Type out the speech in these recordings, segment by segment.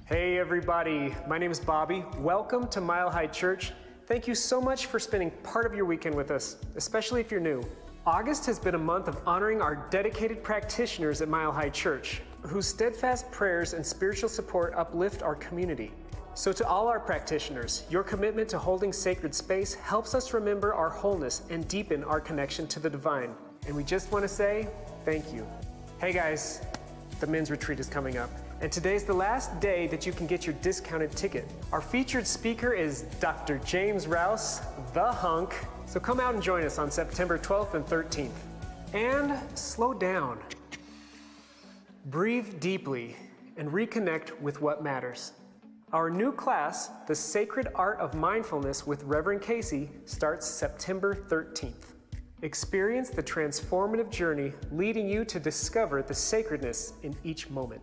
Hey everybody, my name is Bobby. Welcome to Mile High Church. Thank you so much for spending part of your weekend with us, especially if you're new. August has been a month of honoring our dedicated practitioners at Mile High Church, whose steadfast prayers and spiritual support uplift our community. So to all our practitioners, your commitment to holding sacred space helps us remember our wholeness and deepen our connection to the divine. And we just want to say thank you. Hey guys, the men's retreat is coming up, and today's the last day that you can get your discounted ticket. Our featured speaker is Dr. James Rouse, the Hunk. So come out and join us on September 12th and 13th. And slow down. Breathe deeply and reconnect with what matters. Our new class, The Sacred Art of Mindfulness with Reverend Casey, starts September 13th. Experience the transformative journey leading you to discover the sacredness in each moment.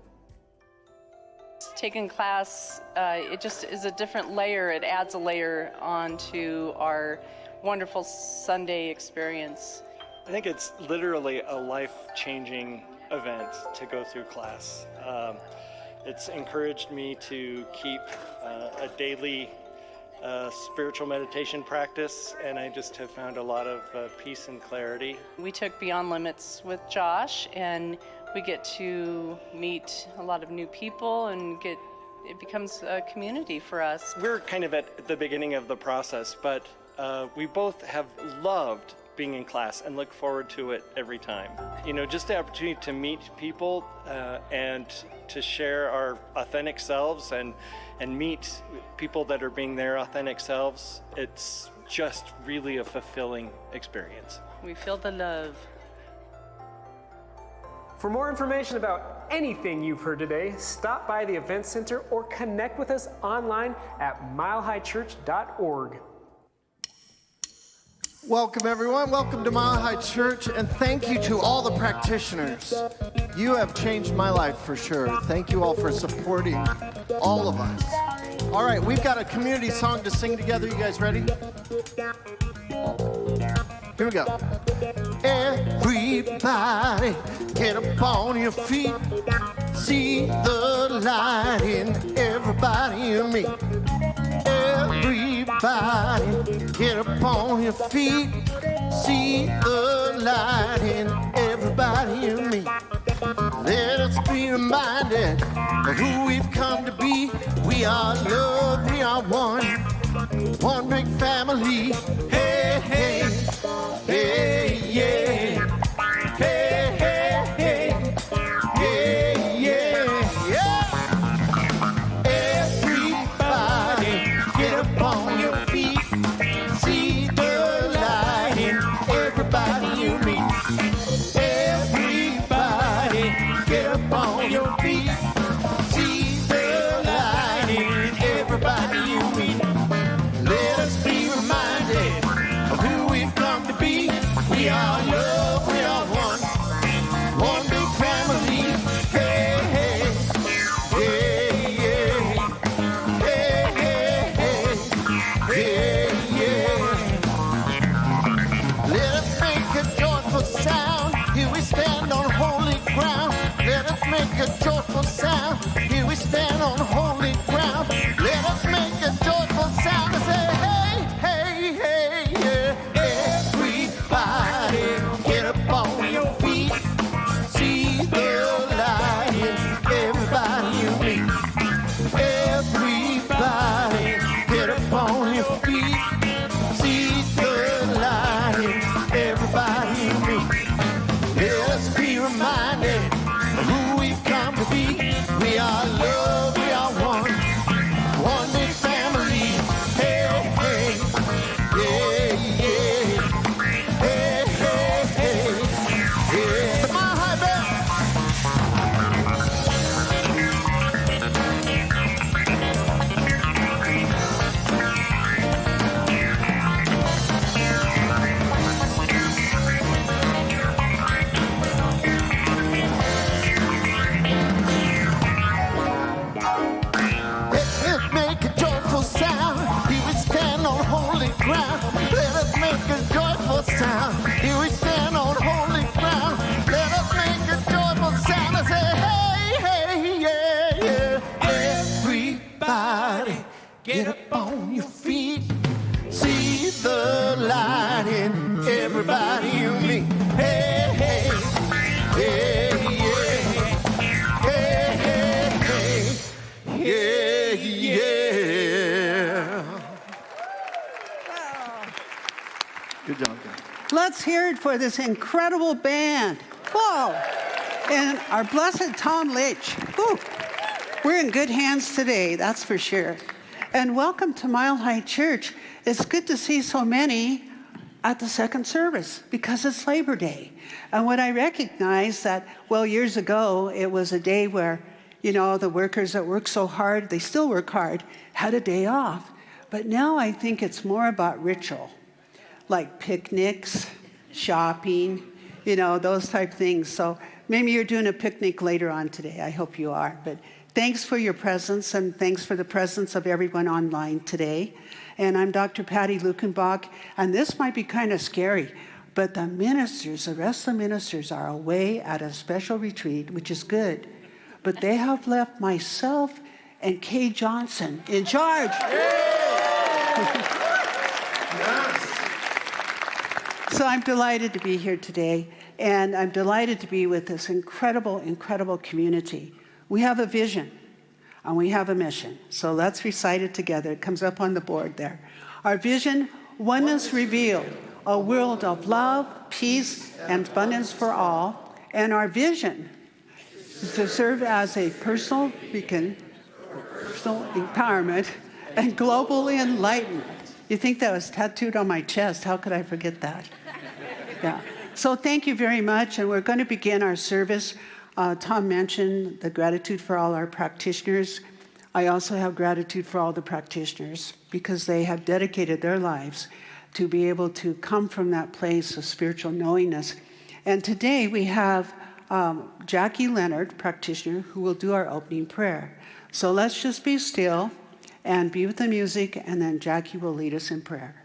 Taking class, it just is a different layer. It adds a layer onto our wonderful Sunday experience. I think it's literally a life-changing event to go through class. It's encouraged me to keep a daily spiritual meditation practice, and I just have found a lot of peace and clarity. We took Beyond Limits with Josh, and we get to meet a lot of new people, and it becomes a community for us. We're kind of at the beginning of the process, but we both have loved being in class and look forward to it every time. You know, just the opportunity to meet people and to share our authentic selves and meet people that are being their authentic selves, it's just really a fulfilling experience. We feel the love. For more information about anything you've heard today, stop by the Event Center or connect with us online at milehighchurch.org. Welcome everyone, welcome to Mile High Church, and thank you to all the practitioners. You have changed my life for sure. Thank you all for supporting all of us. All right, we've got a community song to sing together. You guys ready? Here we go. Everybody get up on your feet. See the light in everybody and me. Everybody get up on your feet. See the light in everybody and me. Let us be reminded of who we've come to be. We are love, we are one big family. Hey, hey, hey, yeah. Hey, hey, hey, yeah, yeah, yeah. Everybody get up on your feet. See the light in everybody you meet. Everybody get up on your feet. See the light in everybody you meet. Let us be reminded Let's hear it for this incredible band. Whoa. And our blessed Tom Leach. Whew. We're in good hands today, that's for sure. And welcome to Mile High Church. It's good to see so many at the second service because it's Labor Day. And when I recognize that, well, years ago, it was a day where, you know, the workers that work so hard, they still work hard, had a day off. But now I think it's more about ritual, like picnics, shopping, you know, those type things. So maybe you're doing a picnic later on today. I hope you are. But thanks for your presence, and thanks for the presence of everyone online today. And I'm Dr. Patty Luckenbach, and this might be kind of scary, but the ministers, the rest of the ministers are away at a special retreat, which is good. But they have left myself and Kay Johnson in charge. So I'm delighted to be here today, and I'm delighted to be with this incredible, incredible community. We have a vision, and we have a mission. So let's recite it together. It comes up on the board there. Our vision, oneness revealed, a world of love, peace, and abundance for all. And our vision is to serve as a personal beacon, personal empowerment, and global enlightenment. You think that was tattooed on my chest? How could I forget that? Yeah. So thank you very much, and we're going to begin our service. Tom mentioned the gratitude for all our practitioners. I also have gratitude for all the practitioners because they have dedicated their lives to be able to come from that place of spiritual knowingness. And today we have Jackie Leonard, practitioner, who will do our opening prayer. So let's just be still and be with the music, and then Jackie will lead us in prayer.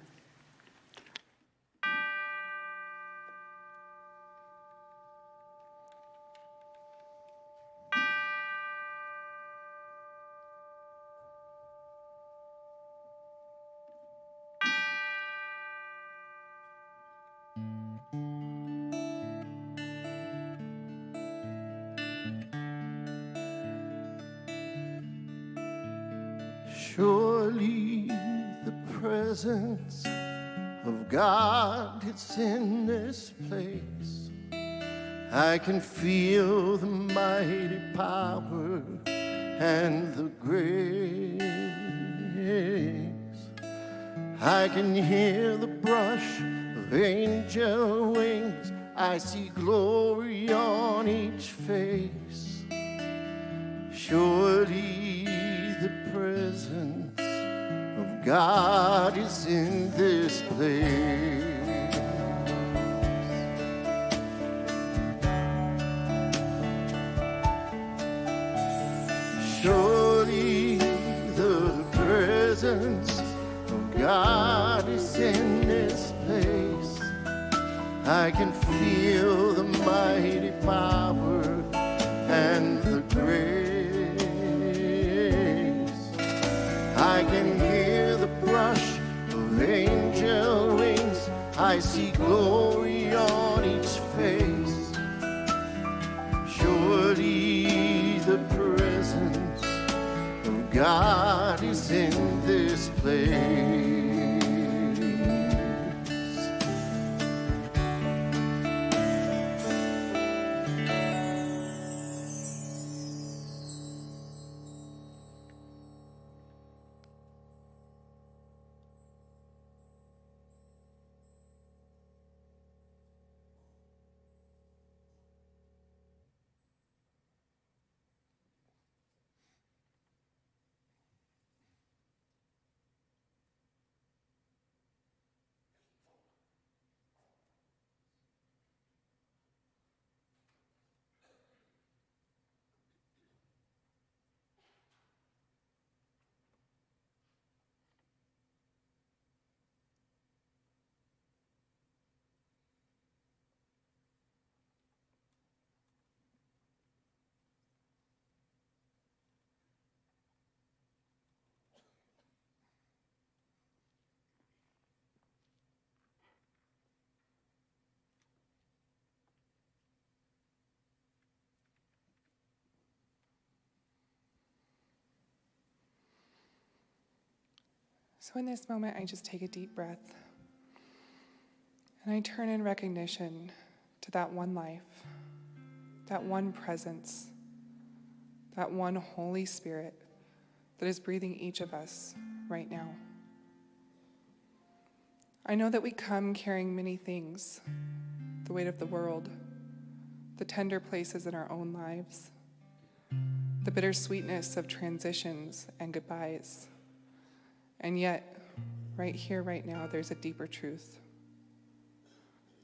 Surely the presence of God is in this place. I can feel the mighty power and the grace. I can hear the brush of angel wings. I see glory on each face. Surely the presence of God is in this place. Surely the presence of God is in this place. I can feel the mighty power and the grace. I can hear the brush of angel wings. I see glory on each face. Surely the presence of God is in this place. So in this moment, I just take a deep breath. And I turn in recognition to that one life, that one presence, that one Holy Spirit that is breathing each of us right now. I know that we come carrying many things, the weight of the world, the tender places in our own lives, the bittersweetness of transitions and goodbyes. And yet, right here, right now, there's a deeper truth.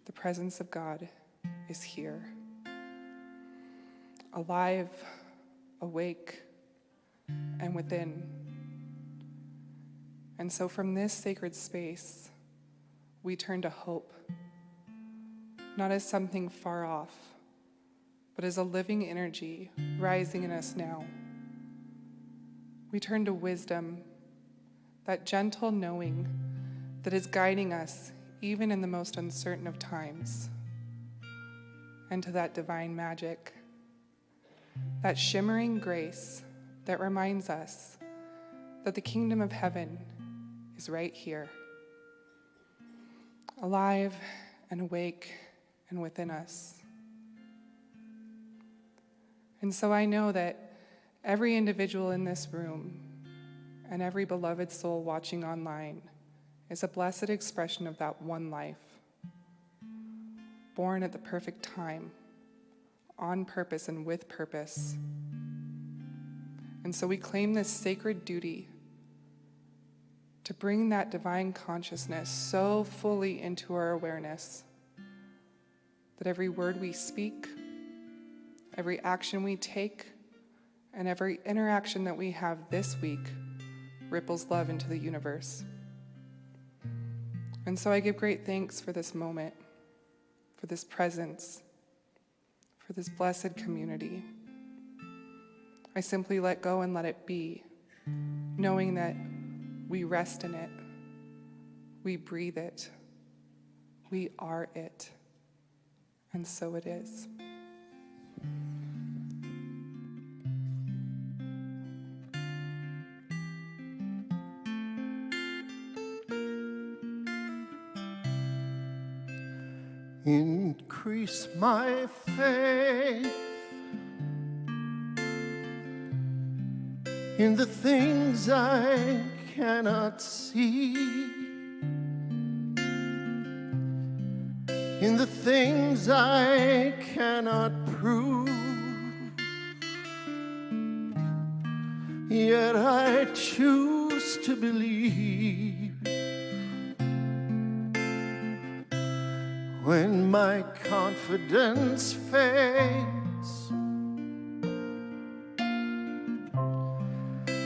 The presence of God is here, alive, awake, and within. And so from this sacred space, we turn to hope, not as something far off, but as a living energy rising in us now. We turn to wisdom, that gentle knowing that is guiding us even in the most uncertain of times, and to that divine magic, that shimmering grace that reminds us that the kingdom of heaven is right here, alive and awake and within us. And so I know that every individual in this room and every beloved soul watching online is a blessed expression of that one life, born at the perfect time, on purpose and with purpose. And so we claim this sacred duty to bring that divine consciousness so fully into our awareness that every word we speak, every action we take, and every interaction that we have this week ripples love into the universe. And so I give great thanks for this moment, for this presence, for this blessed community. I simply let go and let it be, knowing that we rest in it, we breathe it, we are it, and so it is. Increase my faith in the things I cannot see, in the things I cannot prove, yet I choose to believe. When my confidence fades,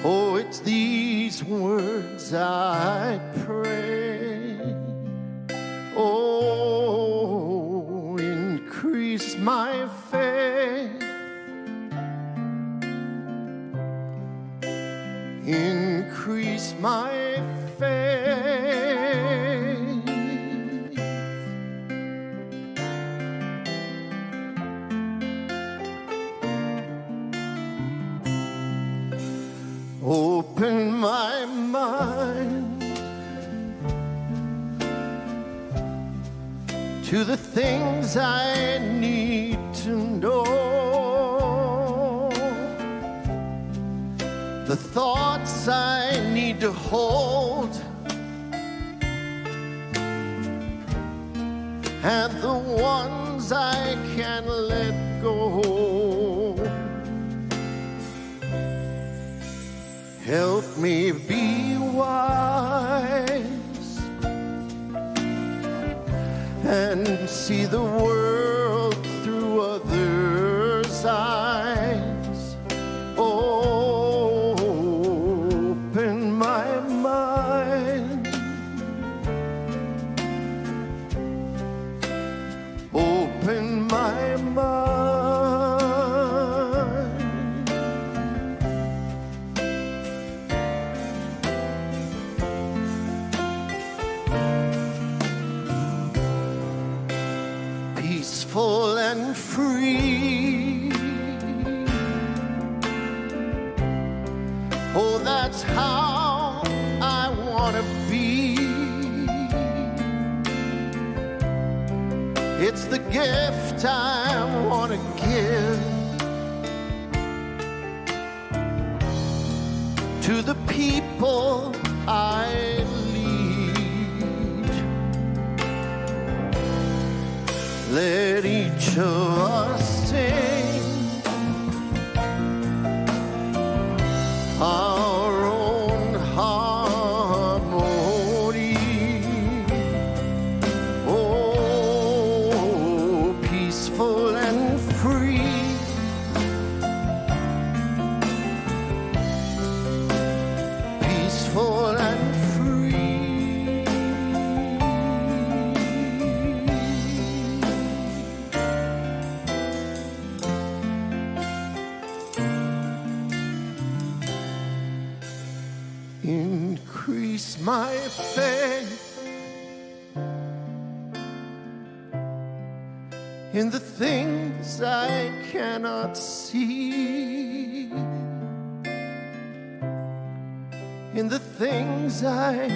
oh, it's these words I pray. Oh, increase my faith, increase my faith. Open my mind to the things I need to know, the thoughts I need to hold, and the ones I can let go. Help me be wise and see the world through others' eyes. Open my mind, open my mind. Peaceful and free, oh, that's how I want to be. is the gift I want to give to the people I lead. Let each of us sing our own harmony. Oh, peaceful and free, peaceful and free. Increase my faith in the things I cannot see, in the things I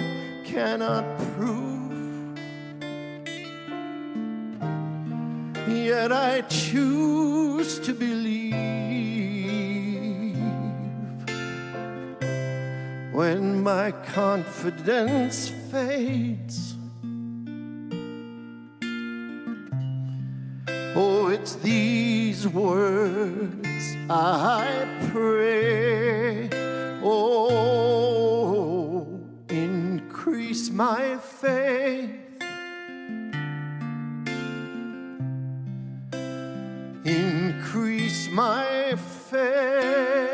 cannot prove, yet I choose to believe. When my confidence fades, oh, it's these words I pray. Oh, increase my faith, increase my faith.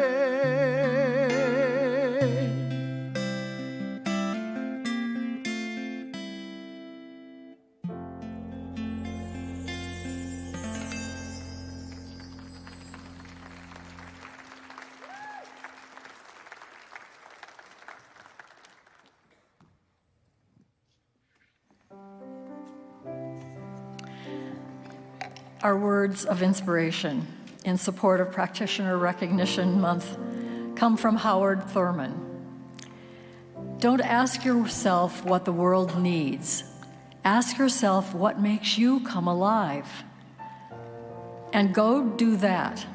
Our words of inspiration in support of Practitioner Recognition Month come from Howard Thurman. Don't ask yourself what the world needs. Ask yourself what makes you come alive. And go do that,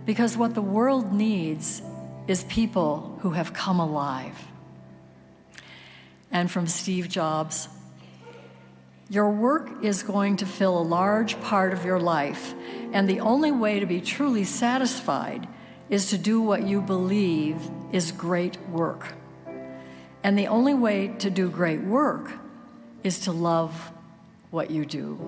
because what the world needs is people who have come alive. And from Steve Jobs, your work is going to fill a large part of your life, and the only way to be truly satisfied is to do what you believe is great work. And the only way to do great work is to love what you do.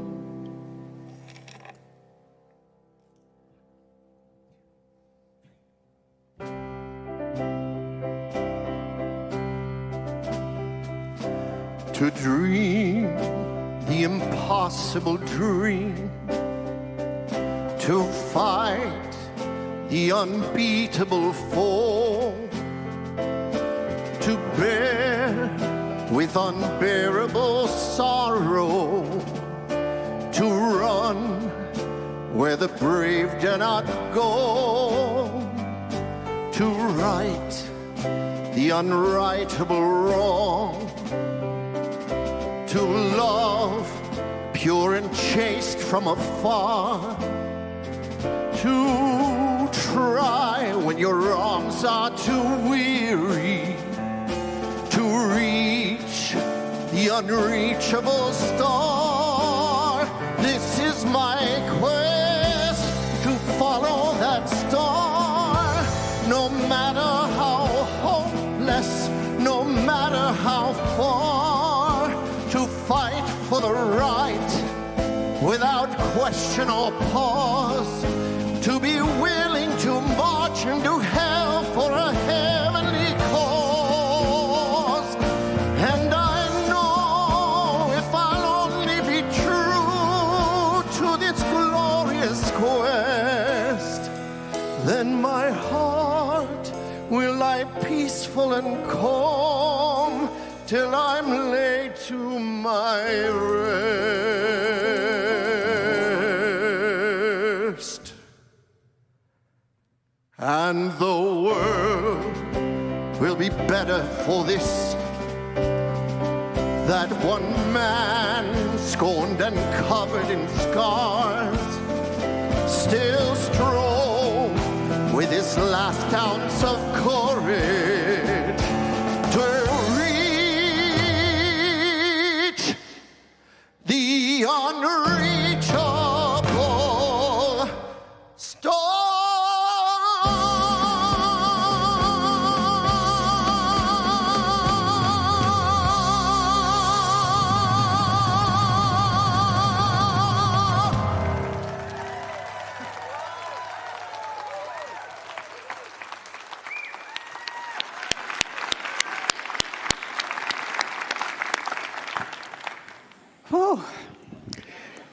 To dream the impossible dream, to fight the unbeatable foe, to bear with unbearable sorrow, to run where the brave do not go, to right the unrightable wrong, to love pure and chaste from afar, to try when your arms are too weary, to reach the unreachable star. This is my quest, to follow that star, no matter how hopeless, no matter how far, to fight for the right without question or pause, to be willing to march into hell for a heavenly cause. And I know if I'll only be true to this glorious quest, then my heart will lie peaceful and calm till I'm laid to my rest. And the world will be better for this, that one man scorned and covered in scars, still strove with his last ounce of courage to reach the unreachable star.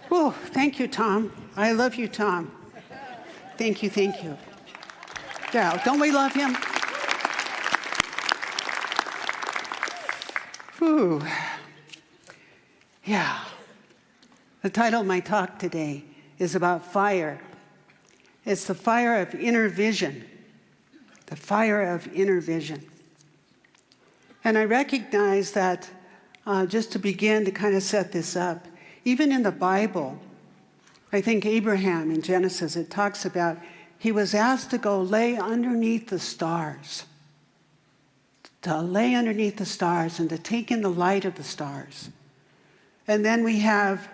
Oh, thank you, Tom. I love you, Tom. Thank you, thank you. Yeah, don't we love him? Whew. Yeah. The title of my talk today is about fire. It's the fire of inner vision. The fire of inner vision. And I recognize that just to begin to kind of set this up, even in the Bible, I think Abraham in Genesis, it talks about he was asked to go lay underneath the stars, to lay underneath the stars and to take in the light of the stars. And then we have,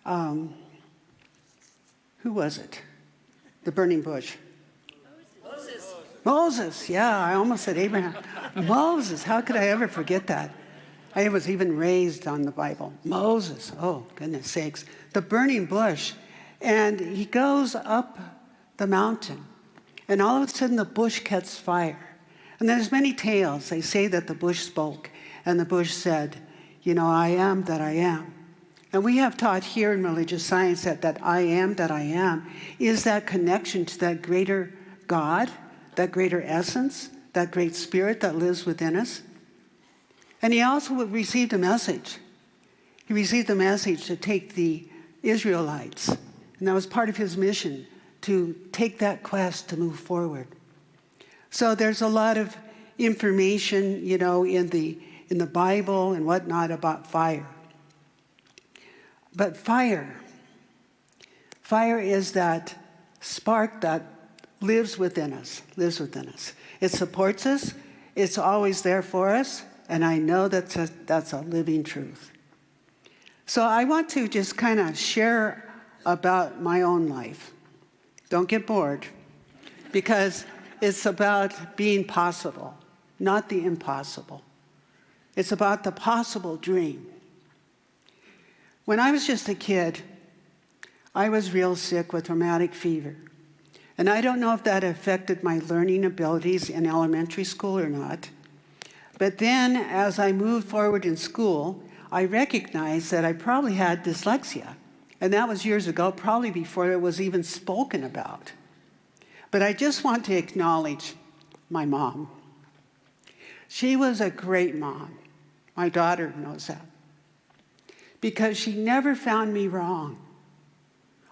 who was it? The burning bush. Moses, yeah, I almost said Abraham. Moses, how could I ever forget that? I was even raised on the Bible. Moses, oh, goodness sakes. The burning bush. And he goes up the mountain. And all of a sudden, the bush catches fire. And there's many tales. They say that the bush spoke. And the bush said, you know, I am that I am. And we have taught here in religious science that I am that I am is that connection to that greater God, that greater essence, that great spirit that lives within us. And he also received a message. He received a message to take the Israelites, and that was part of his mission, to take that quest to move forward. So there's a lot of information, you know, in the Bible and whatnot about fire. But fire is that spark that lives within us, It supports us. It's always there for us. And I know that's a living truth. So I want to just kind of share about my own life. Don't get bored, because it's about being possible, not the impossible. It's about the possible dream. When I was just a kid, I was real sick with rheumatic fever. And I don't know if that affected my learning abilities in elementary school or not. But then, as I moved forward in school, I recognized that I probably had dyslexia. And that was years ago, probably before it was even spoken about. But I just want to acknowledge my mom. She was a great mom. My daughter knows that. Because she never found me wrong.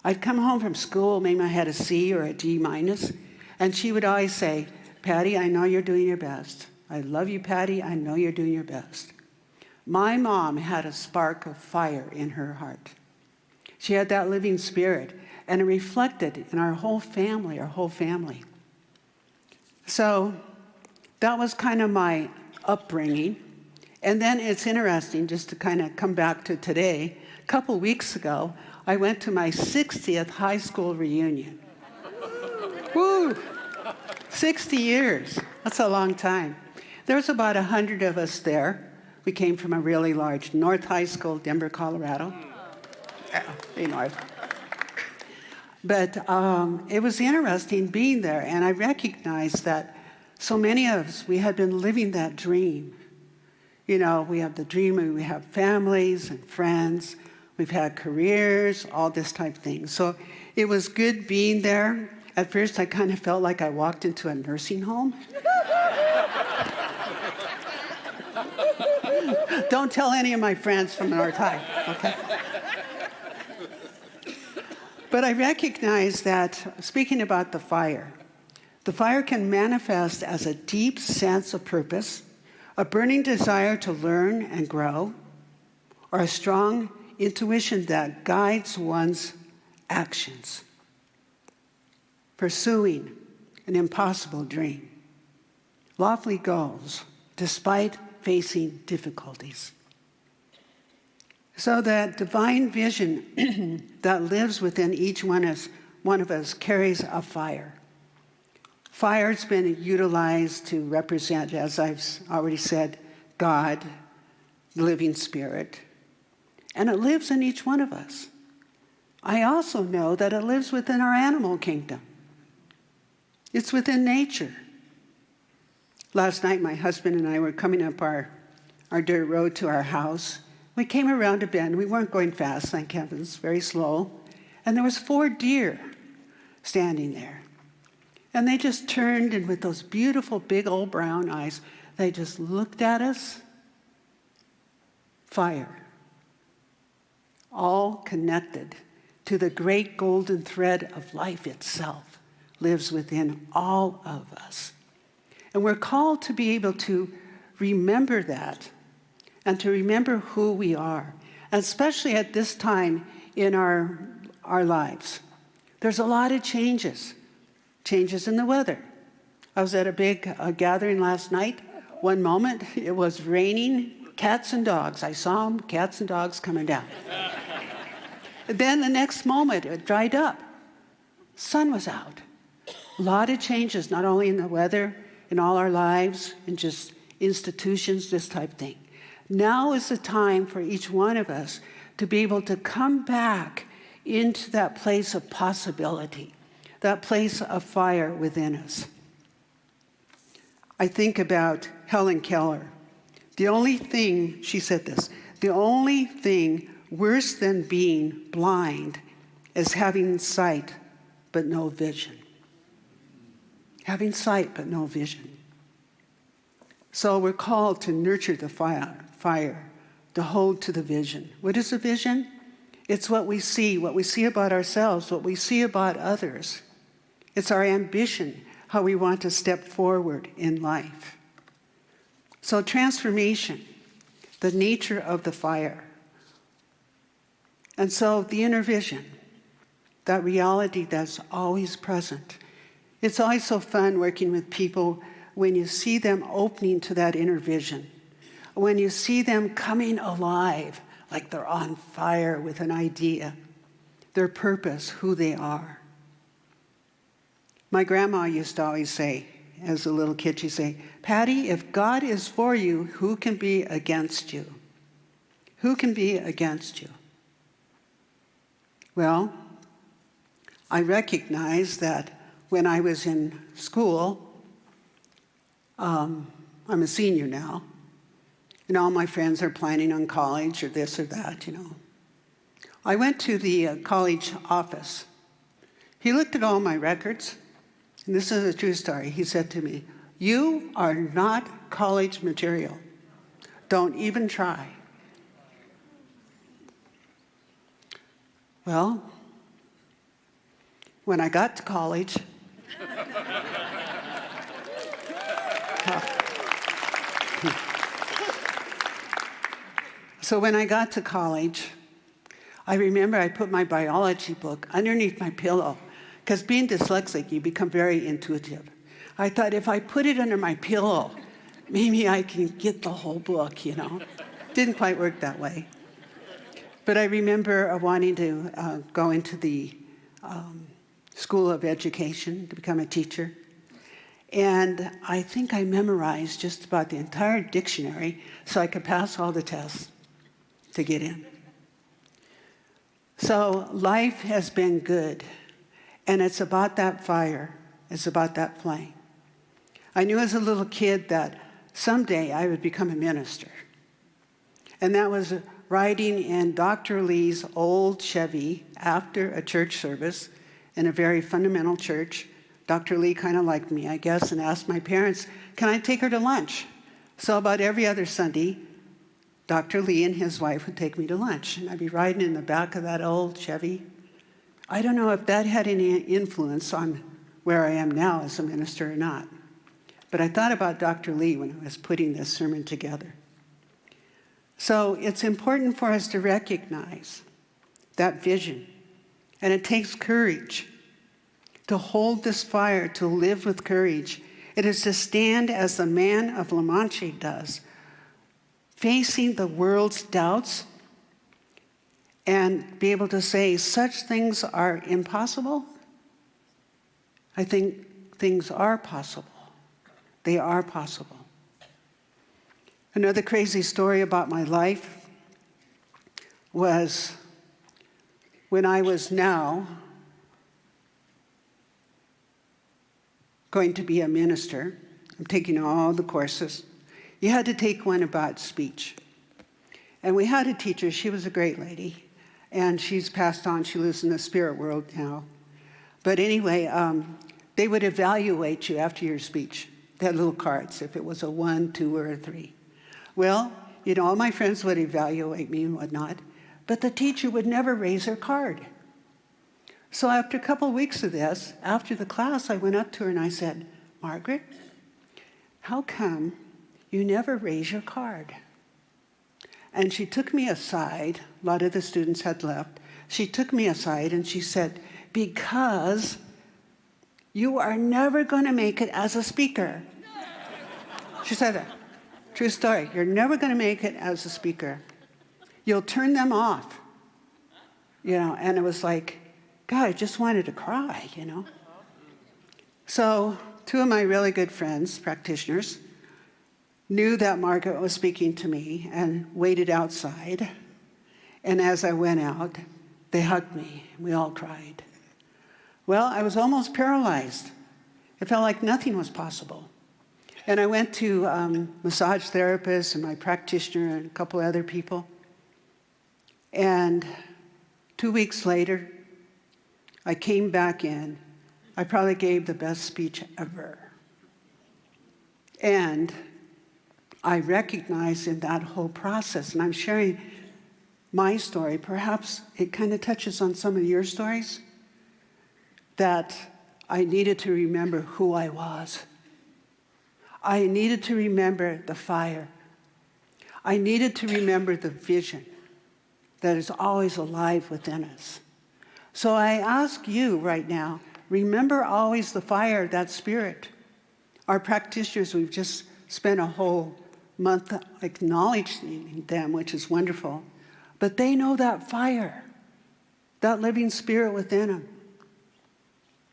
I'd come home from school, maybe I had a C or a D minus, and she would always say, Patty, I know you're doing your best. I love you, Patty. I know you're doing your best. My mom had a spark of fire in her heart. She had that living spirit, and it reflected in our whole family. So that was kind of my upbringing. And then it's interesting, just to kind of come back to today, a couple weeks ago, I went to my 60th high school reunion. Woo! 60 years. That's a long time. There was about 100 of us there. We came from a really large North High School, Denver, Colorado. Yeah, North. But it was interesting being there, and I recognized that so many of us, we had been living that dream. You know, we have the dream, we have families and friends, we've had careers, all this type of thing. So it was good being there. At first, I kind of felt like I walked into a nursing home. Don't tell any of my friends from North High, okay? But I recognize that, speaking about the fire can manifest as a deep sense of purpose, a burning desire to learn and grow, or a strong intuition that guides one's actions, pursuing an impossible dream, lofty goals, despite facing difficulties. So that divine vision that lives within each one of us carries a fire. Fire's been utilized to represent, as I've already said, God, the living spirit, and it lives in each one of us. I also know that it lives within our animal kingdom. It's within nature. Last night, my husband and I were coming up our dirt road to our house. We came around a bend. We weren't going fast, thank heavens, very slow. And there was 4 deer standing there. And they just turned, and with those beautiful big old brown eyes, they just looked at us. Fire. All connected to the great golden thread of life itself lives within all of us. And we're called to be able to remember that and to remember who we are, especially at this time in our lives. There's a lot of changes in the weather. I was at a big gathering last night. One moment, it was raining cats and dogs. I saw them, cats and dogs coming down. Then the next moment, it dried up. Sun was out. A lot of changes, not only in the weather, in all our lives, in just institutions, this type of thing. Now is the time for each one of us to be able to come back into that place of possibility, that place of fire within us. I think about Helen Keller. The only thing, she said this, the only thing worse than being blind is having sight but no vision. Having sight but no vision. So we're called to nurture the fire, to hold to the vision. What is a vision? It's what we see about ourselves, what we see about others. It's our ambition, how we want to step forward in life. So transformation, the nature of the fire. And so the inner vision, that reality that's always present. It's always so fun working with people when you see them opening to that inner vision, when you see them coming alive, like they're on fire with an idea, their purpose, who they are. My grandma used to always say, as a little kid, she'd say, Patty, if God is for you, who can be against you? Who can be against you? Well, I recognize that when I was in school, I'm a senior now, and all my friends are planning on college or this or that, I went to the college office. He looked at all my records, and this is a true story. He said to me, "You are not college material. Don't even try." Well, when I got to college, so when I got to college, I remember I put my biology book underneath my pillow, because being dyslexic, you become very intuitive. I thought if I put it under my pillow, maybe I can get the whole book, Didn't quite work that way. But I remember wanting to go into the School of Education to become a teacher. And I think I memorized just about the entire dictionary so I could pass all the tests to get in. So life has been good, and it's about that fire. It's about that flame. I knew as a little kid that someday I would become a minister. And that was riding in Dr. Lee's old Chevy after a church service in a very fundamental church. Dr. Lee kind of liked me, I guess, and asked my parents, can I take her to lunch? So about every other Sunday, Dr. Lee and his wife would take me to lunch, and I'd be riding in the back of that old Chevy. I don't know if that had any influence on where I am now as a minister or not, but I thought about Dr. Lee when I was putting this sermon together. So it's important for us to recognize that vision. And it takes courage to hold this fire, to live with courage. It is to stand as the man of La Mancha does, facing the world's doubts and be able to say, such things are impossible. I think things are possible. They are possible. Another crazy story about my life was when I was now going to be a minister. I'm taking all the courses. You had to take one about speech. And we had a teacher, she was a great lady, and she's passed on, she lives in the spirit world now. But anyway, they would evaluate you after your speech. They had little cards, if it was a 1, 2, or a 3. Well, you know, all my friends would evaluate me and whatnot, but the teacher would never raise her card. So after a couple of weeks of this, after the class, I went up to her and I said, Margaret, how come you never raise your card? And she took me aside. A lot of the students had left. She took me aside and she said, because you are never going to make it as a speaker. She said that. True story. You're never going to make it as a speaker. You'll turn them off. You know, and it was like, God, I just wanted to cry, you know. So 2 of my really good friends, practitioners, knew that Margaret was speaking to me and waited outside. And as I went out, they hugged me. We all cried. Well, I was almost paralyzed. It felt like nothing was possible. And I went to massage therapists and my practitioner and a couple of other people. And 2 weeks later, I came back in. I probably gave the best speech ever. And I recognized in that whole process, and I'm sharing my story, perhaps it kind of touches on some of your stories, that I needed to remember who I was. I needed to remember the fire. I needed to remember the vision that is always alive within us. So I ask you right now, remember always the fire, that spirit. Our practitioners, we've just spent a whole month acknowledging them, which is wonderful. But they know that fire, that living spirit within them.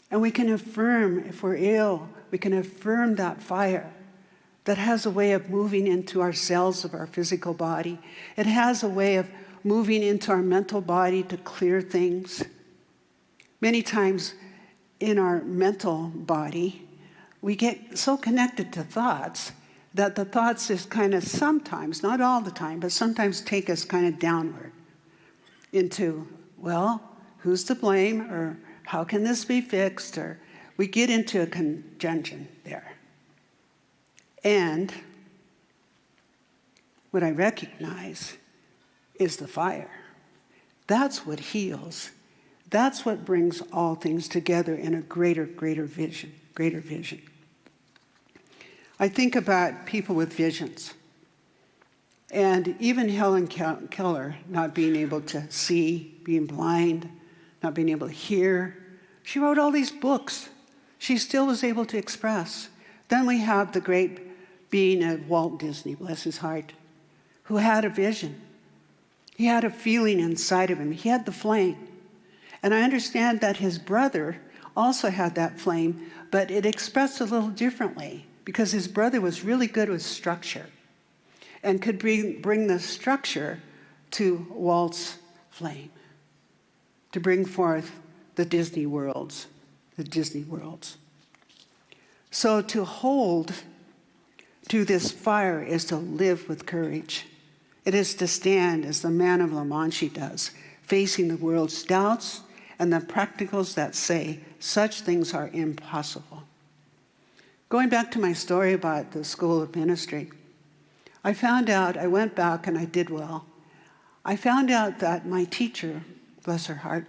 And we can affirm, if we're ill, we can affirm that fire that has a way of moving into our cells of our physical body. It has a way of moving into our mental body to clear things. Many times in our mental body, we get so connected to thoughts that the thoughts just kind of sometimes, not all the time, but sometimes take us kind of downward into, well, who's to blame, or how can this be fixed, or we get into a conjunction there. And what I recognize is the fire. That's what heals. That's what brings all things together in a greater vision. I think about people with visions. And even Helen Keller, not being able to see, being blind, not being able to hear, she wrote all these books. She still was able to express. Then we have the great being of Walt Disney, bless his heart, who had a vision. He had a feeling inside of him. He had the flame. And I understand that his brother also had that flame, but it expressed a little differently because his brother was really good with structure and could bring the structure to Walt's flame, to bring forth the Disney worlds. So to hold to this fire is to live with courage. It is to stand as the man of La Mancha does, facing the world's doubts and the practicals that say such things are impossible. Going back to my story about the School of Ministry, I found out, I went back and I did well. I found out that my teacher, bless her heart,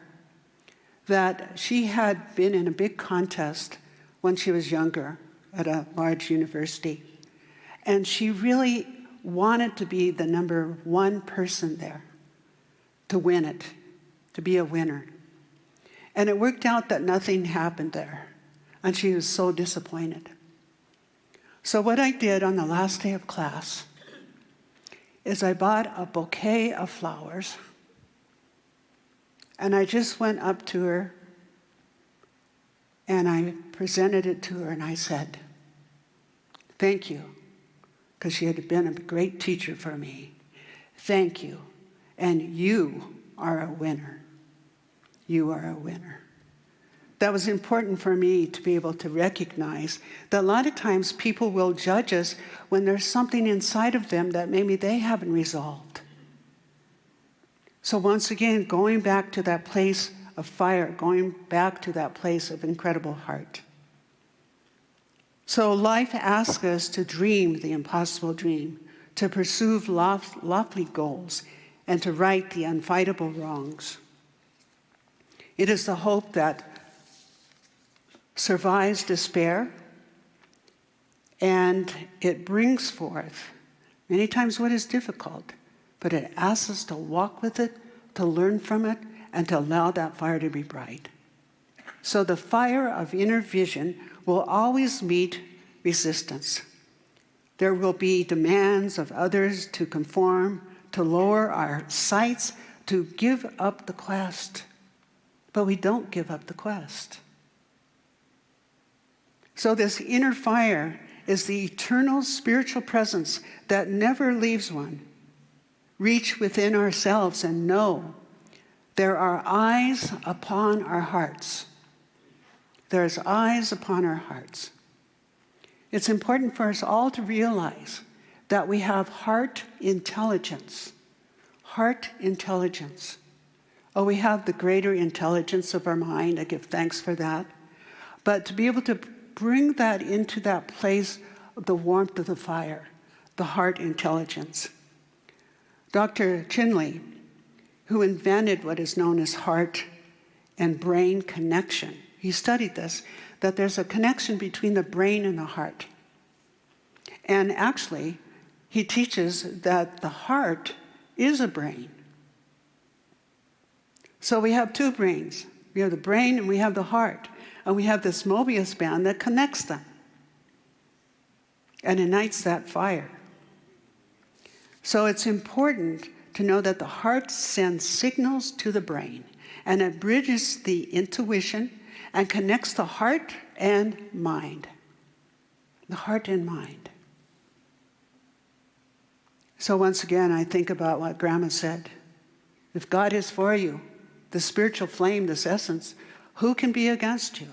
that she had been in a big contest when she was younger at a large university. And she really wanted to be the number one person there, to win it, to be a winner. And it worked out that nothing happened there, and she was so disappointed. So what I did on the last day of class is I bought a bouquet of flowers, and I just went up to her and I presented it to her and I said, thank you, because she had been a great teacher for me. Thank you, and you are a winner. You are a winner. That was important for me to be able to recognize that a lot of times people will judge us when there's something inside of them that maybe they haven't resolved. So once again, going back to that place of fire, going back to that place of incredible heart. So life asks us to dream the impossible dream, to pursue lofty goals, and to right the unfightable wrongs. It is the hope that survives despair, and it brings forth many times what is difficult, but it asks us to walk with it, to learn from it, and to allow that fire to be bright. So the fire of inner vision will always meet resistance. There will be demands of others to conform, to lower our sights, to give up the quest. But we don't give up the quest. So this inner fire is the eternal spiritual presence that never leaves one. Reach within ourselves and know there are eyes upon our hearts. There's eyes upon our hearts. It's important for us all to realize that we have heart intelligence. Heart intelligence. Oh, we have the greater intelligence of our mind. I give thanks for that. But to be able to bring that into that place of the warmth of the fire, the heart intelligence. Dr. Chinley, who invented what is known as heart and brain connection, he studied this, that there's a connection between the brain and the heart. And actually, he teaches that the heart is a brain. So we have two brains. We have the brain and we have the heart. And we have this Mobius band that connects them and ignites that fire. So it's important to know that the heart sends signals to the brain, and it bridges the intuition and connects the heart and mind. The heart and mind. So once again, I think about what Grandma said. If God is for you, the spiritual flame, this essence, who can be against you?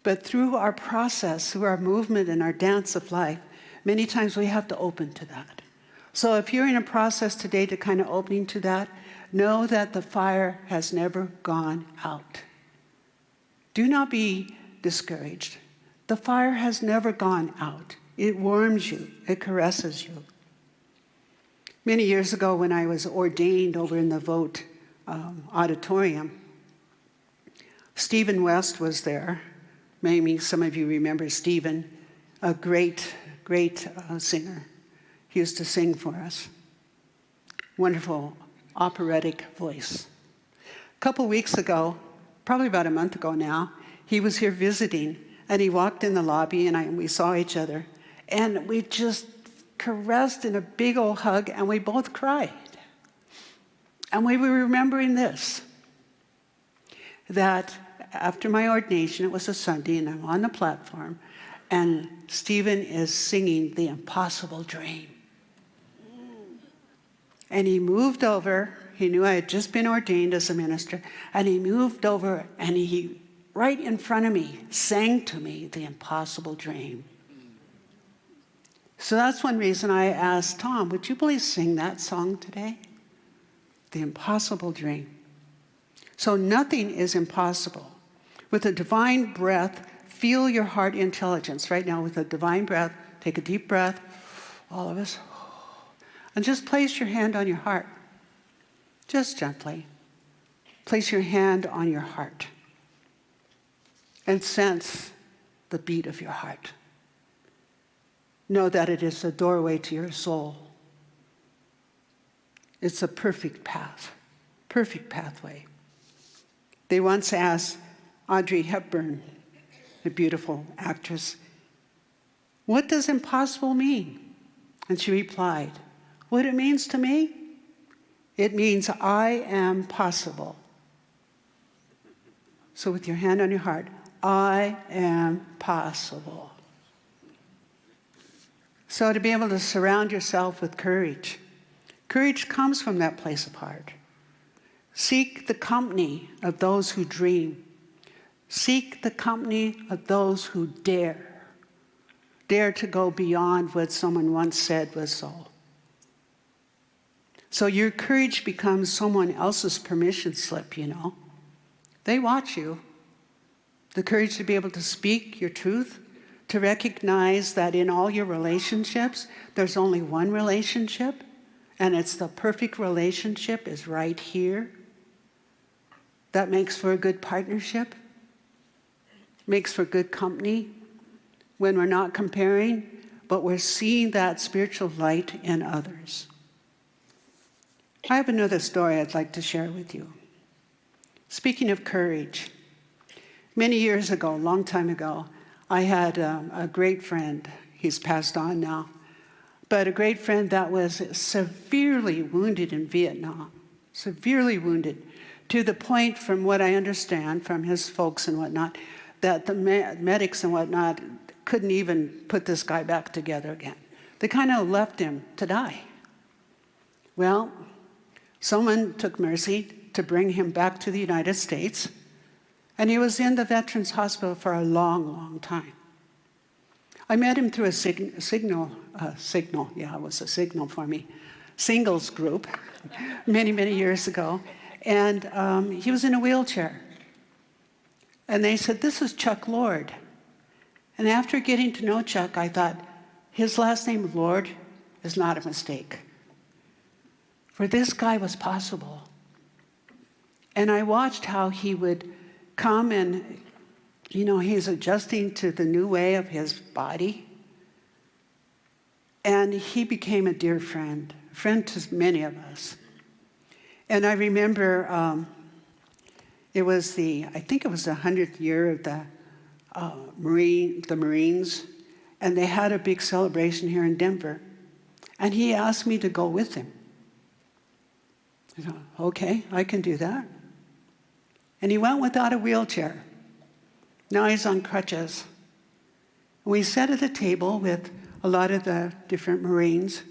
But through our process, through our movement and our dance of life, many times we have to open to that. So if you're in a process today to kind of opening to that, know that the fire has never gone out. Do not be discouraged. The fire has never gone out. It warms you. It caresses you. Many years ago when I was ordained over in the Vote auditorium, Stephen West was there. Maybe some of you remember Stephen, a great singer. He used to sing for us. Wonderful operatic voice. A couple weeks ago, probably about a month ago now, he was here visiting, and he walked in the lobby, and we saw each other, and we just caressed in a big old hug, and we both cried. And we were remembering this, that after my ordination, it was a Sunday, and I'm on the platform, and Stephen is singing The Impossible Dream. And he moved over. He knew I had just been ordained as a minister, and he moved over, and he, right in front of me, sang to me The Impossible Dream. So that's one reason I asked Tom, would you please sing that song today? The Impossible Dream. So nothing is impossible. With a divine breath, feel your heart intelligence. Right now, with a divine breath, take a deep breath, all of us, and just place your hand on your heart. Just gently. Place your hand on your heart and sense the beat of your heart. know that it is a doorway to your soul. It's a perfect path, perfect pathway. They once asked Audrey Hepburn, a beautiful actress, "What does impossible mean?" And she replied, "What it means to me? It means I am possible." So with your hand on your heart, I am possible. So to be able to surround yourself with courage. Courage comes from that place of heart. Seek the company of those who dream. Seek the company of those who dare. Dare to go beyond what someone once said was so. So your courage becomes someone else's permission slip, you know. They watch you. The courage to be able to speak your truth, to recognize that in all your relationships, there's only one relationship, and it's the perfect relationship is right here. That makes for a good partnership, makes for good company when we're not comparing, but we're seeing that spiritual light in others. I have another story I'd like to share with you. Speaking of courage, many years ago, a long time ago, I had a great friend. He's passed on now. But a great friend that was severely wounded in Vietnam, severely wounded, to the point, from what I understand from his folks and whatnot, that the medics and whatnot couldn't even put this guy back together again. They kind of left him to die. Well, someone took mercy to bring him back to the United States, and he was in the Veterans Hospital for a long, long time. I met him through a signal for me, singles group, many, many years ago, and he was in a wheelchair. And they said, "This is Chuck Lord." And after getting to know Chuck, I thought, his last name, Lord, is not a mistake. For this guy was possible. And I watched how he would come and, you know, he's adjusting to the new way of his body. And he became a dear friend to many of us. And I remember I think it was the 100th year of the Marines, and they had a big celebration here in Denver. And he asked me to go with him. I thought, okay, I can do that. And he went without a wheelchair. Now he's on crutches. We sat at a table with a lot of the different Marines,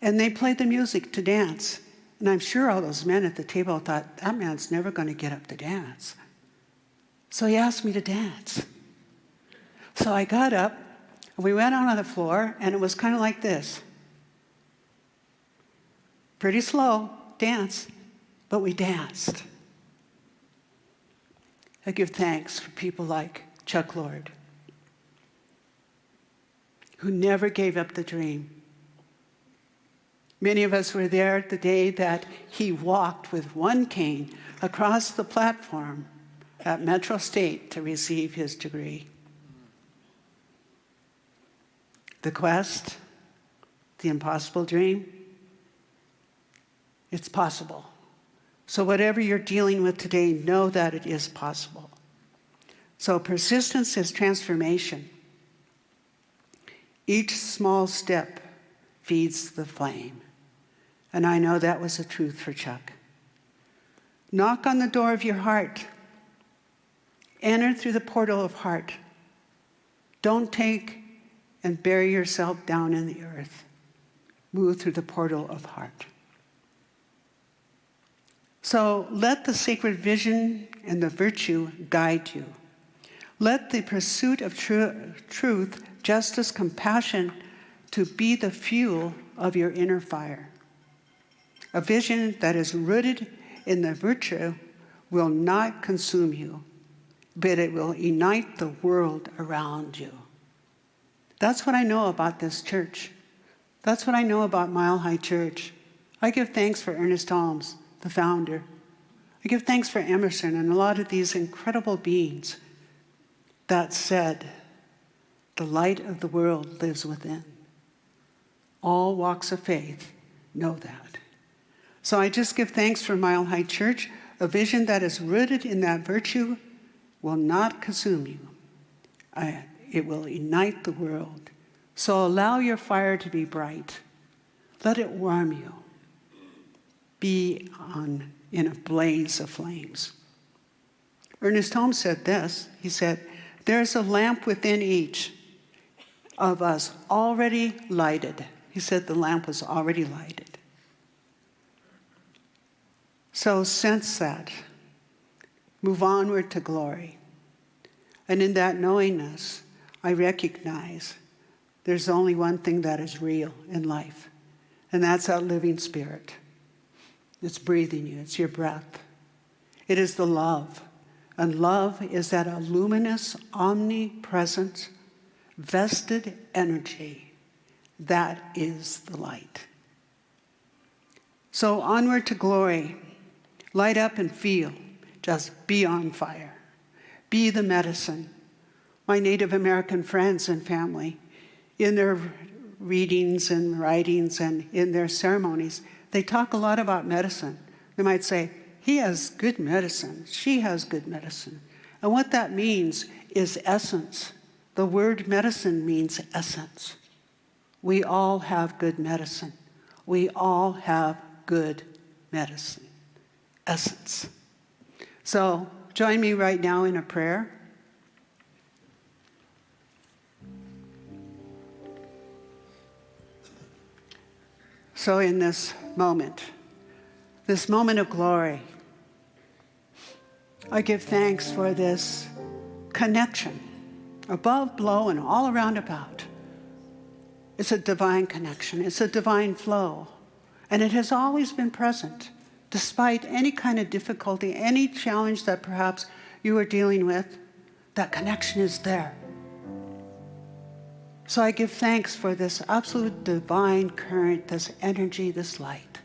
and they played the music to dance. And I'm sure all those men at the table thought, that man's never going to get up to dance. So he asked me to dance. So I got up, and we went out on the floor, and it was kind of like this. Pretty slow dance, but we danced. I give thanks for people like Chuck Lord, who never gave up the dream. Many of us were there the day that he walked with one cane across the platform at Metro State to receive his degree. The quest, the impossible dream, it's possible. So whatever you're dealing with today, know that it is possible. So persistence is transformation. Each small step feeds the flame. And I know that was the truth for Chuck. Knock on the door of your heart. Enter through the portal of heart. Don't take and bury yourself down in the earth. Move through the portal of heart. So let the sacred vision and the virtue guide you. Let the pursuit of truth, justice, compassion to be the fuel of your inner fire. A vision that is rooted in the virtue will not consume you, but it will unite the world around you. That's what I know about this church. That's what I know about Mile High Church. I give thanks for Ernest Holmes, the founder. I give thanks for Emerson and a lot of these incredible beings that said, the light of the world lives within. all walks of faith know that. So I just give thanks for Mile High Church. A vision that is rooted in that virtue will not consume you. It will ignite the world. So allow your fire to be bright. Let it warm you. Be in a blaze of flames. Ernest Holmes said this. He said, "There's a lamp within each of us already lighted." He said the lamp was already lighted. So sense that. Move onward to glory. And in that knowingness, I recognize there's only one thing that is real in life, and that's that living spirit. It's breathing you. It's your breath. It is the love. And love is that luminous, omnipresent, vested energy. That is the light. So onward to glory. Light up and feel. Just be on fire. Be the medicine. My Native American friends and family, in their readings and writings and in their ceremonies, they talk a lot about medicine. They might say, he has good medicine, she has good medicine. And what that means is essence. The word medicine means essence. We all have good medicine. We all have good medicine. Essence. So join me right now in a prayer. So in this moment of glory, I give thanks for this connection, above, below, and all around about. It's a divine connection. It's a divine flow. And it has always been present, despite any kind of difficulty, any challenge that perhaps you are dealing with, that connection is there. So I give thanks for this absolute divine current, this energy, this light.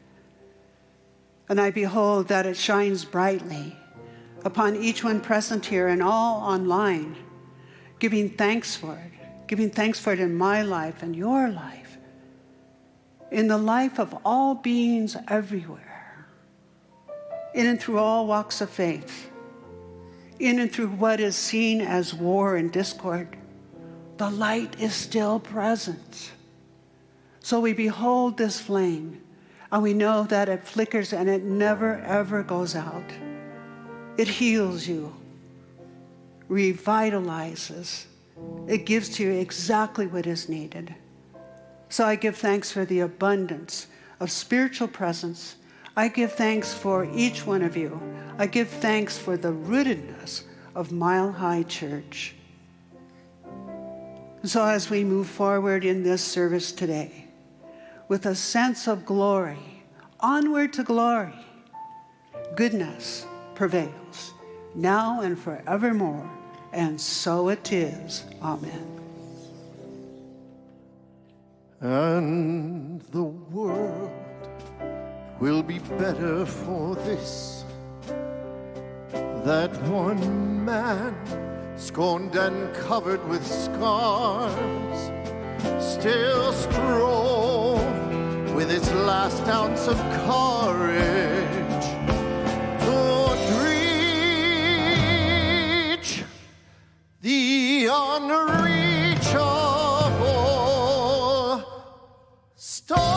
And I behold that it shines brightly upon each one present here and all online, giving thanks for it in my life and your life, in the life of all beings everywhere, in and through all walks of faith, in and through what is seen as war and discord. The light is still present. So we behold this flame, and we know that it flickers and it never, ever goes out. It heals you, revitalizes. It gives to you exactly what is needed. So I give thanks for the abundance of spiritual presence. I give thanks for each one of you. I give thanks for the rootedness of Mile High Church. So as we move forward in this service today, with a sense of glory, onward to glory, goodness prevails, now and forevermore, and so it is. Amen. And the world will be better for this, that one man, scorned and covered with scars, still strove with its last ounce of courage to reach the unreachable star.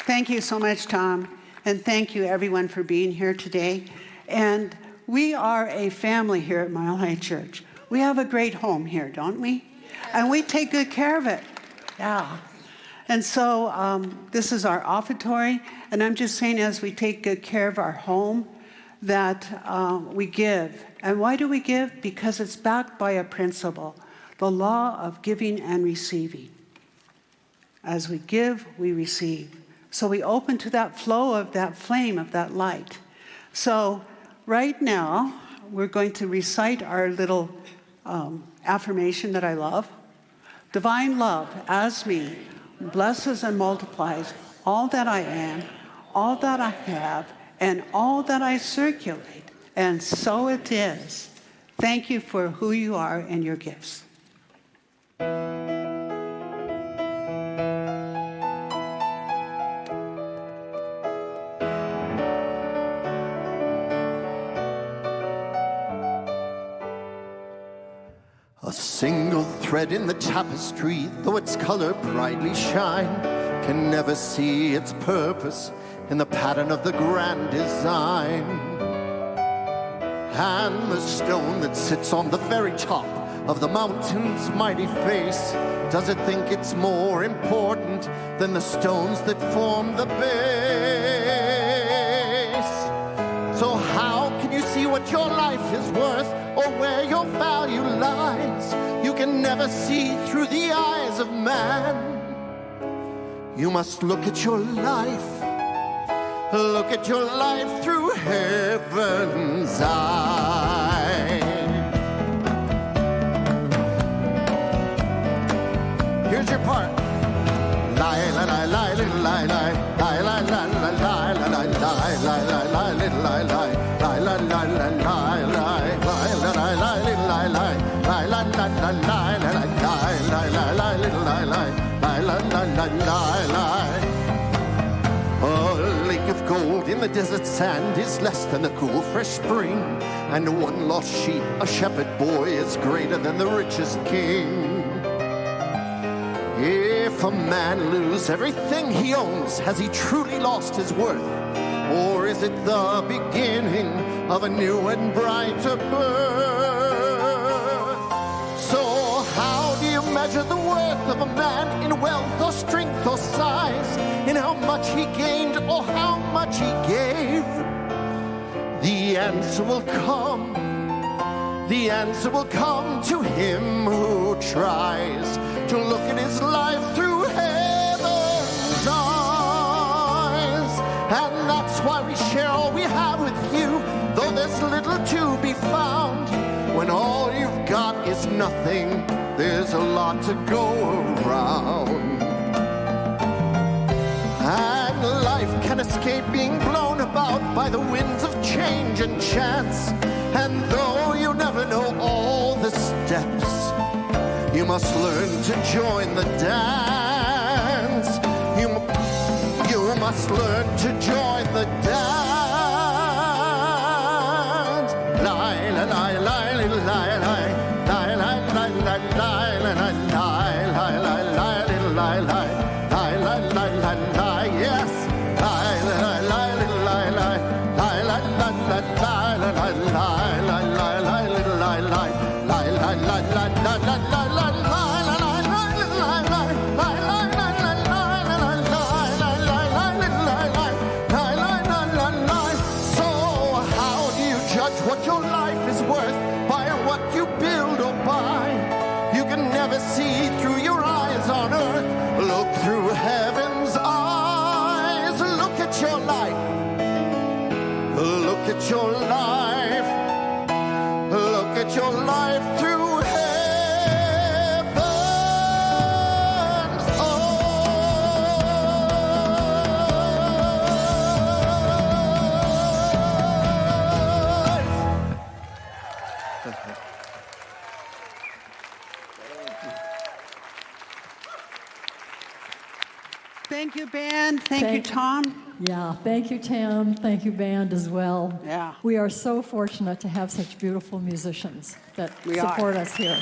Thank you so much, Tom, and thank you everyone for being here today. And we are a family here at Mile High Church. We have a great home here, don't we? And we take good care of it. Yeah. And so this is our offertory, and I'm just saying as we take good care of our home that we give. And why do we give? Because it's backed by a principle, the law of giving and receiving. As we give, we receive. So we open to that flow of that flame, of that light. So right now, we're going to recite our little affirmation that I love. Divine love, as me, blesses and multiplies all that I am, all that I have, and all that I circulate. And so it is. Thank you for who you are and your gifts. A single thread in the tapestry, though its color brightly shine, can never see its purpose in the pattern of the grand design. And the stone that sits on the very top of the mountain's mighty face, does it think it's more important than the stones that form the base? So how can you see what your life is worth or where your value lies? You can never see through the eyes of man. You must look at your life. Look at your life through heaven's eye. Here's your part. Lie, lie, lie, lie, little lie, lie, lie, lie, lie, lie, lie, lie, lie, lie, lie, lie, little lie, lie, lie, lie, lie, lie, lie, lie, lie, lie, lie, little lie, lie, lie, lie, lie, lie, lie, lie, lie, lie, lie, little lie, lie, lie, lie, lie, lie, lie. A lake of gold in the desert sand is less than a cool fresh spring, and one lost sheep, a shepherd boy, is greater than the richest king. If a man lose everything he owns, has he truly lost his worth? Or is it the beginning of a new and brighter birth? So how do you measure the worth of a man in wealth or strength or size? In how much he gained or how much he gave? The answer will come. The answer will come to him who tries to look at his life through heaven's eyes. And that's why we share all we have with you, though there's little to be found. When all you've got is nothing, there's a lot to go around. And life can escape being blown about by the winds of change and chance. And though you never know all the steps, you must learn to join the dance. You must learn to join the dance. Lie, lie, lie, lie, lie, lie, lie, lie, lie, lie, lie, lie, lie, lie, lie, lie, little lie, lie, lie, lie, lie, lie, lie, yes. Lie, lie, lie, little lie, lie, lie, lie, lie, lie, lie, lie, lie, lie, lie, lie, little lie, lie, lie, lie, lie, lie, lie, lie, lie, lie. What your life is worth by what you build or buy. You can never see through your eyes on earth. Look through heaven's eyes. Look at your life. Look at your life. Look at your life through heaven's Thank you, band. Thank you, Tom. Yeah, thank you, Tam. Thank you, band, as well. Yeah. We are so fortunate to have such beautiful musicians that support us here.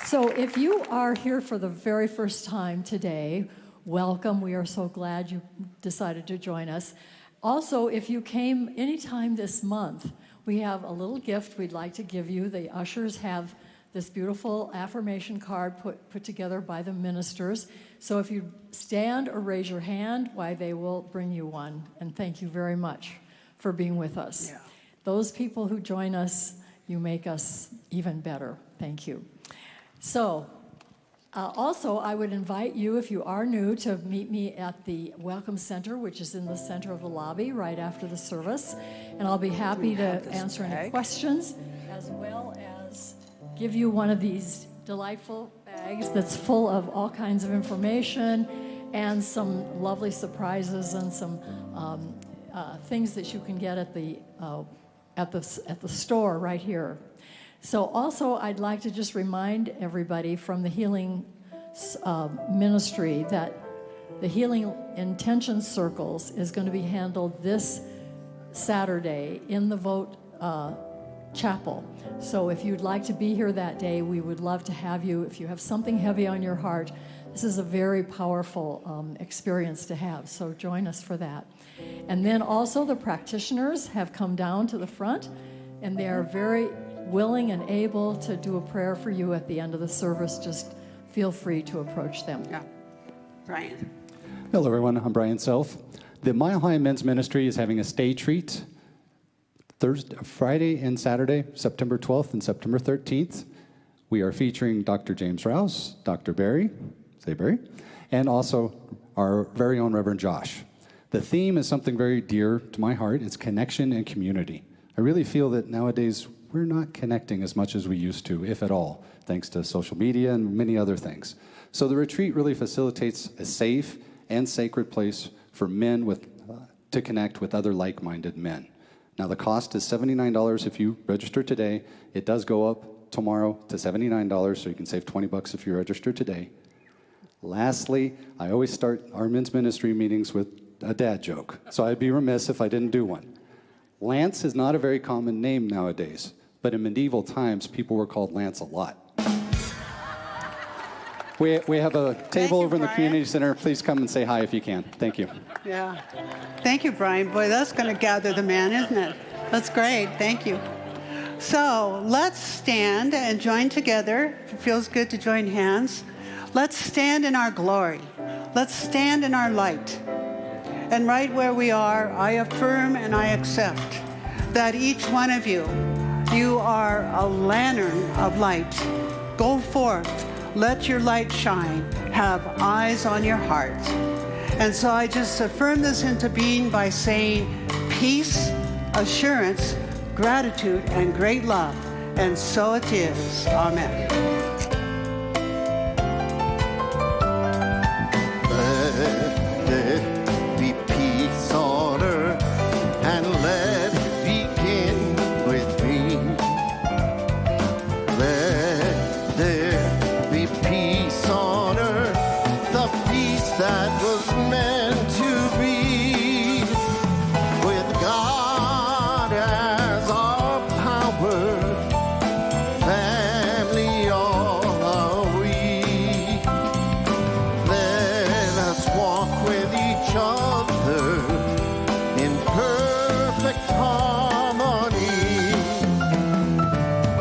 So if you are here for the very first time today, welcome. We are so glad you decided to join us. Also, if you came anytime this month, we have a little gift we'd like to give you. The ushers have this beautiful affirmation card put together by the ministers. So if you stand or raise your hand, why, they will bring you one. And thank you very much for being with us. Yeah. Those people who join us, you make us even better. Thank you. So also, I would invite you, if you are new, to meet me at the Welcome Center, which is in the center of the lobby right after the service. And I'll be happy to answer any questions, as well as give you one of these delightful bags that's full of all kinds of information and some lovely surprises and some things that you can get at the store right here. So also, I'd like to just remind everybody from the Healing Ministry that the Healing Intention Circles is going to be handled this Saturday in the Vote Chapel. So if you'd like to be here that day, we would love to have you. If you have something heavy on your heart, this is a very powerful experience to have. So join us for that. And then also the practitioners have come down to the front, and they are very willing and able to do a prayer for you at the end of the service. Just feel free to approach them. Yeah. Brian. Hello, everyone. I'm Brian Self. The Mile High Men's Ministry is having a stay treat Friday and Saturday, September 12th and September 13th. We are featuring Dr. James Rouse, Dr. Barry, say Barry, and also our very own Reverend Josh. The theme is something very dear to my heart. It's connection and community. I really feel that nowadays we're not connecting as much as we used to, if at all, thanks to social media and many other things. So the retreat really facilitates a safe and sacred place for men to connect with other like-minded men. Now, the cost is $79 if you register today. It does go up tomorrow to $79, so you can save $20 if you register today. Lastly, I always start our men's ministry meetings with a dad joke, so I'd be remiss if I didn't do one. Lance is not a very common name nowadays, but in medieval times, people were called Lance a lot. We have a table over in the community center. Please come and say hi if you can. Thank you. Yeah. Thank you, Brian. Boy, that's going to gather the man, isn't it? That's great. Thank you. So let's stand and join together. It feels good to join hands. Let's stand in our glory. Let's stand in our light. And right where we are, I affirm and I accept that each one of you, you are a lantern of light. Go forth. Let your light shine. Have eyes on your heart. And so I just affirm this into being by saying peace, assurance, gratitude, and great love. And so it is. Amen. Let there be peace on earth, and let it begin with me. Let there be peace on earth, the peace that was meant to be. With God as our power, family all are we. Let us walk with each other in perfect harmony.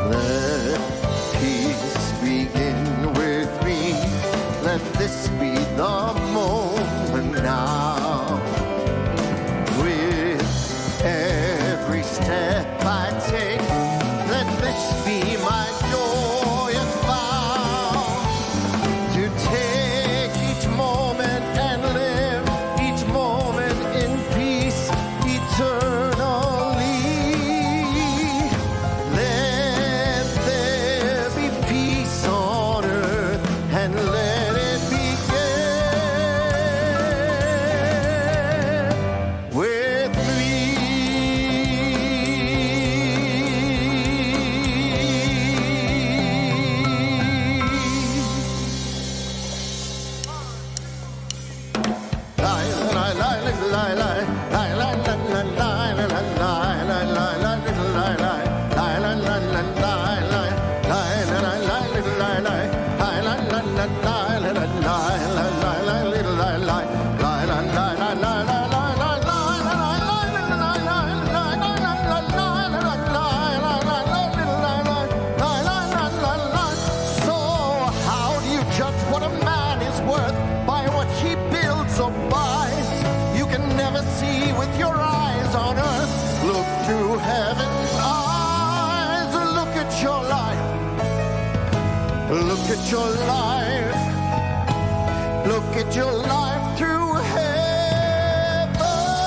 Let peace begin with me. Let this be the moment now. With every step I take, let this be my joyous vow. To take each moment and live each moment in peace eternally. Let there be peace on earth, and let it begin with me. So how do you judge what a man is worth? By what he builds or buys? You can never see with your eyes on earth. Look to heaven's eyes. Look at your life. Look at your life. Look at your life through heaven's eyes.